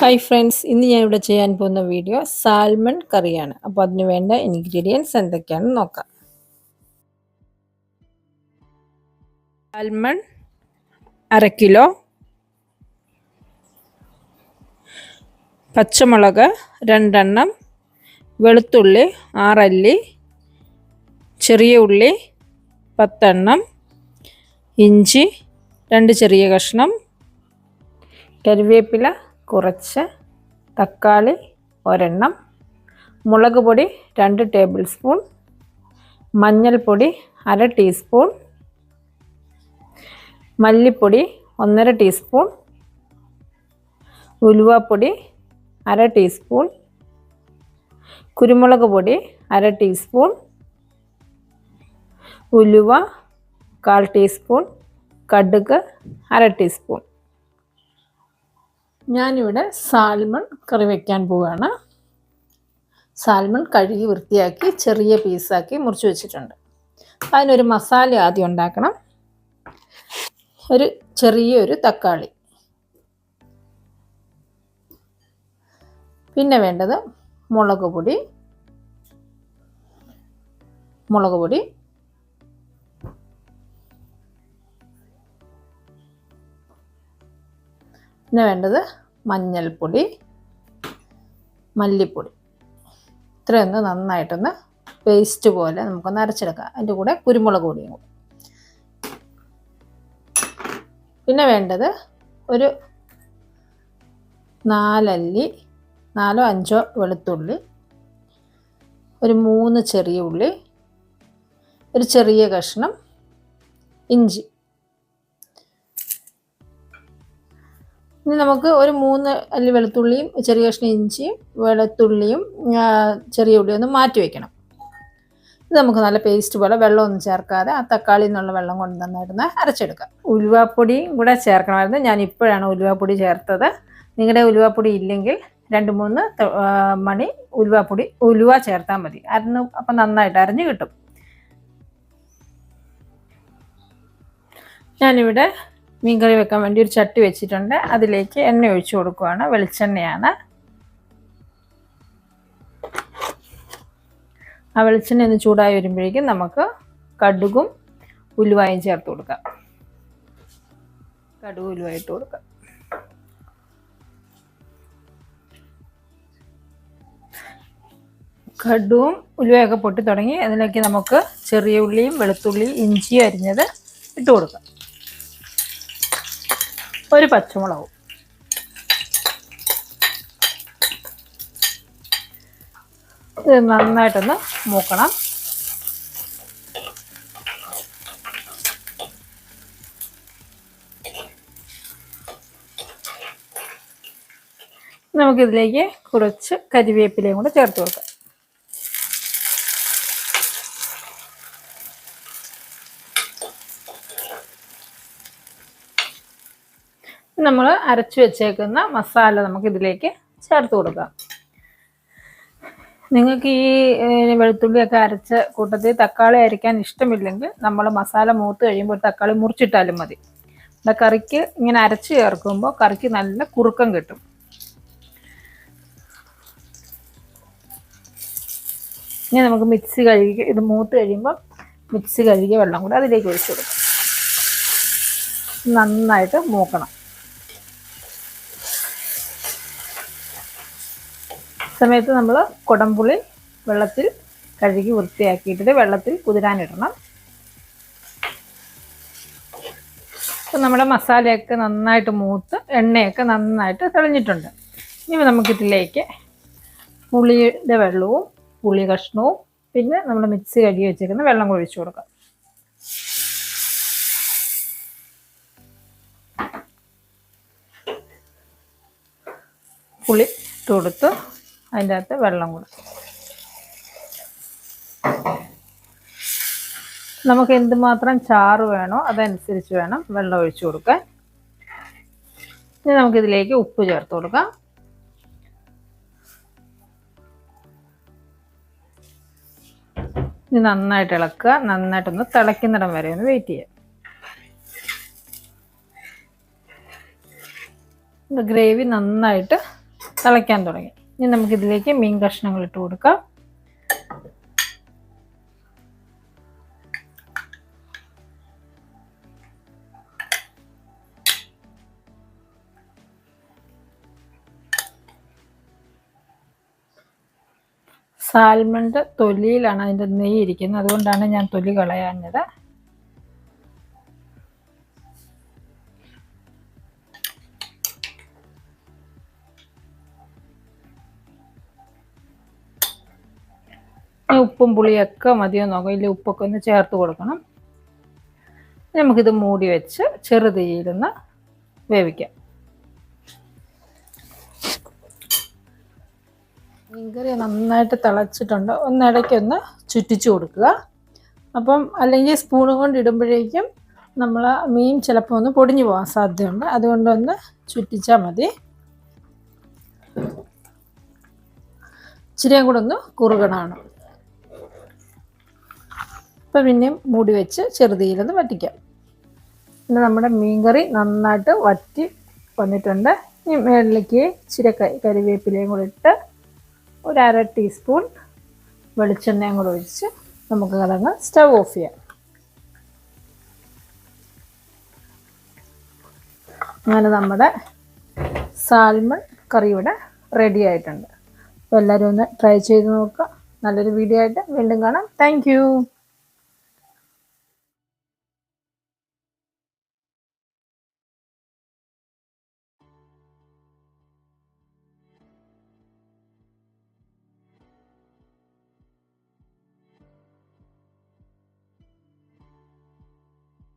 Hi friends, ഇന്ന് ഞാൻ ഇവിടെ ചെയ്യാൻ പോകുന്ന വീഡിയോ സാൽമൺ കറിയാണ്. അപ്പോൾ അതിന് വേണ്ട ഇൻഗ്രീഡിയൻസ് എന്തൊക്കെയാണെന്ന് നോക്കാം. സാൽമൺ 1/2 കിലോ, പച്ചമുളക് 2 എണ്ണം, വെളുത്തുള്ളി 6 അല്ലി, ചെറിയ ഉള്ളി 10 എണ്ണം, ഇഞ്ചി 2 ചെറിയ കഷ്ണം, കറിവേപ്പില കുറച്ച്, തക്കാളി 1 എണ്ണം, മുളക് പൊടി 2 ടേബിൾ സ്പൂൺ, മഞ്ഞൾപ്പൊടി 1/2 ടീസ്പൂൺ, മല്ലിപ്പൊടി 1/2 ടീസ്പൂൺ, ഉലുവാപ്പൊടി 1/2 ടീസ്പൂൺ, കുരുമുളക് പൊടി 1/2 ടീസ്പൂൺ, ഉലുവ 1/4 ടീസ്പൂൺ, കടുക് 1/2 ടീസ്പൂൺ. ഞാനിവിടെ സാൽമൺ കറി വയ്ക്കാൻ പോവുകയാണ്. സാൽമൺ കഴുകി വൃത്തിയാക്കി ചെറിയ പീസാക്കി മുറിച്ച് വെച്ചിട്ടുണ്ട്. അതിനൊരു മസാല ആദ്യം ഉണ്ടാക്കണം. ചെറിയൊരു തക്കാളി, പിന്നെ വേണ്ടത് മുളക് പൊടി, പിന്നെ വേണ്ടത് മഞ്ഞൾപ്പൊടി, മല്ലിപ്പൊടി. ഇത്രയൊന്ന് നന്നായിട്ടൊന്ന് പേസ്റ്റ് പോലെ നമുക്കൊന്ന് അരച്ചെടുക്കാം. അതിൻ്റെ കൂടെ കുരുമുളക് പൊടിയും കൂടി. പിന്നെ വേണ്ടത് ഒരു 4 5 വെളുത്തുള്ളി, ഒരു 3 ചെറിയ ഉള്ളി, ഒരു ചെറിയ കഷ്ണം ഇഞ്ചി. ഇനി നമുക്ക് ഒരു 3 അല്ലി വെളുത്തുള്ളിയും ചെറിയ കഷ്ണം ഇഞ്ചിയും വെളുത്തുള്ളിയും ചെറിയ ഉള്ളിയും ഒന്ന് മാറ്റി വയ്ക്കണം. ഇത് നമുക്ക് നല്ല പേസ്റ്റ് പോലെ വെള്ളമൊന്നും ചേർക്കാതെ ആ തക്കാളിയിൽ നിന്നുള്ള വെള്ളം കൊണ്ട് നന്നായിട്ടൊന്ന് അരച്ചെടുക്കാം. ഉലുവാപ്പൊടിയും കൂടെ ചേർക്കണമായിരുന്നു. ഞാൻ ഇപ്പോഴാണ് ഉലുവാപ്പൊടി ചേർത്തത്. നിങ്ങളുടെ ഉലുവാപ്പൊടി ഇല്ലെങ്കിൽ 2-3 മണി ഉലുവ ചേർത്താൽ മതി. അപ്പം നന്നായിട്ട് അരഞ്ഞ് കിട്ടും. ഞാനിവിടെ മീൻകറി വെക്കാൻ വേണ്ടി ഒരു ചട്ടി വെച്ചിട്ടുണ്ട്. അതിലേക്ക് എണ്ണ ഒഴിച്ചു കൊടുക്കുകയാണ്. വെളിച്ചെണ്ണയാണ്. ആ വെളിച്ചെണ്ണ ഒന്ന് ചൂടായി വരുമ്പോഴേക്കും നമുക്ക് കടുകും ഉലുവായും ചേർത്ത് കൊടുക്കാം. കടുക് ഉലുവായിട്ട് കൊടുക്കാം. കടുവും ഉലുവയൊക്കെ പൊട്ടി തുടങ്ങി. അതിലേക്ക് നമുക്ക് ചെറിയ ഉള്ളിയും വെളുത്തുള്ളിയും ഇഞ്ചിയും അരിഞ്ഞത് ഇട്ട് കൊടുക്കാം. ഒരു പച്ചമുളകും. ഇത് നന്നായിട്ടൊന്ന് മൂക്കണം. നമുക്കിതിലേക്ക് കുറച്ച് കരിവേപ്പിലയും കൂടെ ചേർത്ത് കൊടുക്കാം. നമ്മൾ അരച്ചു വെച്ചേക്കുന്ന മസാല നമുക്ക് ഇതിലേക്ക് ചേർത്ത് കൊടുക്കാം. നിങ്ങൾക്ക് ഈ വെളുത്തുള്ളിയൊക്കെ അരച്ച കൂട്ടത്തിൽ തക്കാളി അരയ്ക്കാൻ ഇഷ്ടമില്ലെങ്കിൽ നമ്മൾ മസാല മൂത്ത് കഴിയുമ്പോൾ തക്കാളി മുറിച്ചിട്ടാലും മതി. കറിക്ക് ഇങ്ങനെ അരച്ച് ചേർക്കുമ്പോൾ കറിക്ക് നല്ല കുറുക്കം കിട്ടും. ഇനി നമുക്ക് മിക്സി കഴുകി ഇത് മൂത്ത് കഴിയുമ്പോൾ മിക്സി കഴുകിയ വെള്ളം കൂടെ അതിലേക്ക് ഒഴിച്ചു കൊടുക്കാം. നന്നായിട്ട് മൂക്കണം. സമയത്ത് നമ്മൾ കുടംപുളി വെള്ളത്തിൽ കഴുകി വൃത്തിയാക്കിയിട്ട് വെള്ളത്തിൽ കുതിരാനിടണം. അപ്പം നമ്മുടെ മസാലയൊക്കെ നന്നായിട്ട് മൂത്ത് എണ്ണയൊക്കെ നന്നായിട്ട് തെളിഞ്ഞിട്ടുണ്ട്. ഇനി നമുക്കിതിലേക്ക് പുളിയുടെ വെള്ളവും പുളി കഷ്ണവും പിന്നെ നമ്മൾ മിക്സി കഴുകി വെച്ചേക്കുന്ന വെള്ളം ഒഴിച്ചു കൊടുക്കാം. പുളി ഇട്ട് കൊടുത്ത് അതിൻ്റെ അകത്ത് വെള്ളം കൊടുക്കും. നമുക്ക് എന്തുമാത്രം ചാറ് വേണോ അതനുസരിച്ച് വേണം വെള്ളം ഒഴിച്ചു കൊടുക്കാൻ. ഇനി നമുക്കിതിലേക്ക് ഉപ്പ് ചേർത്ത് കൊടുക്കാം. ഇത് നന്നായിട്ട് ഇളക്കുക. നന്നായിട്ടൊന്ന് തിളയ്ക്കുന്നിടം വരെ ഒന്ന് വെയിറ്റ് ചെയ്യുക. ഗ്രേവി നന്നായിട്ട് തിളയ്ക്കാൻ തുടങ്ങി. ഇനി നമുക്കിതിലേക്ക് മീൻ കഷ്ണങ്ങൾ ഇട്ട് കൊടുക്കാം. സാൽമണിൻ്റെ തൊലിയിലാണ് അതിൻ്റെ നെയ്യ് ഇരിക്കുന്നത്, അതുകൊണ്ടാണ് ഞാൻ തൊലി കളയാഞ്ഞത്. ഉപ്പും പുളിയൊക്കെ മതിയോ നോക്കാം. ഇല്ല, ഉപ്പൊക്കെ ഒന്ന് ചേർത്ത് കൊടുക്കണം. നമുക്കിത് മൂടി വെച്ച് ചെറുതീയിലൊന്ന് വേവിക്കാം. മീൻകറി നന്നായിട്ട് തിളച്ചിട്ടുണ്ട്. ഒന്നിടയ്ക്കൊന്ന് ചുറ്റിച്ചു കൊടുക്കുക. അപ്പം അല്ലെങ്കിൽ സ്പൂണും കൊണ്ട് ഇടുമ്പോഴേക്കും നമ്മൾ മീൻ ചിലപ്പോൾ ഒന്ന് പൊടിഞ്ഞു പോകാൻ സാധ്യതയുണ്ട്. അതുകൊണ്ടൊന്ന് ചുറ്റിച്ചാൽ മതി. ഇച്ചിരിയും കൂടെ ഒന്ന് കുറുകണമാണ്. അപ്പം പിന്നെയും മൂടി വെച്ച് ചെറുതീയിലൊന്ന് വറ്റിക്കാം. പിന്നെ നമ്മുടെ മീൻകറി നന്നായിട്ട് വറ്റി വന്നിട്ടുണ്ട്. ഈ മേളിലേക്ക് ഇച്ചിരി കരിവേപ്പിലയും കൂടെ ഇട്ട് ഒരു 1/2 ടീസ്പൂൺ വെളിച്ചെണ്ണയും കൂടെ ഒഴിച്ച് നമുക്ക് അതങ്ങ് സ്റ്റവ് ഓഫ് ചെയ്യാം. അങ്ങനെ നമ്മുടെ സാൽമൺ കറി ഇവിടെ റെഡി ആയിട്ടുണ്ട്. അപ്പോൾ എല്ലാവരും ഒന്ന് ട്രൈ ചെയ്ത് നോക്കുക. നല്ലൊരു വീഡിയോ ആയിട്ട് വീണ്ടും കാണാം. താങ്ക്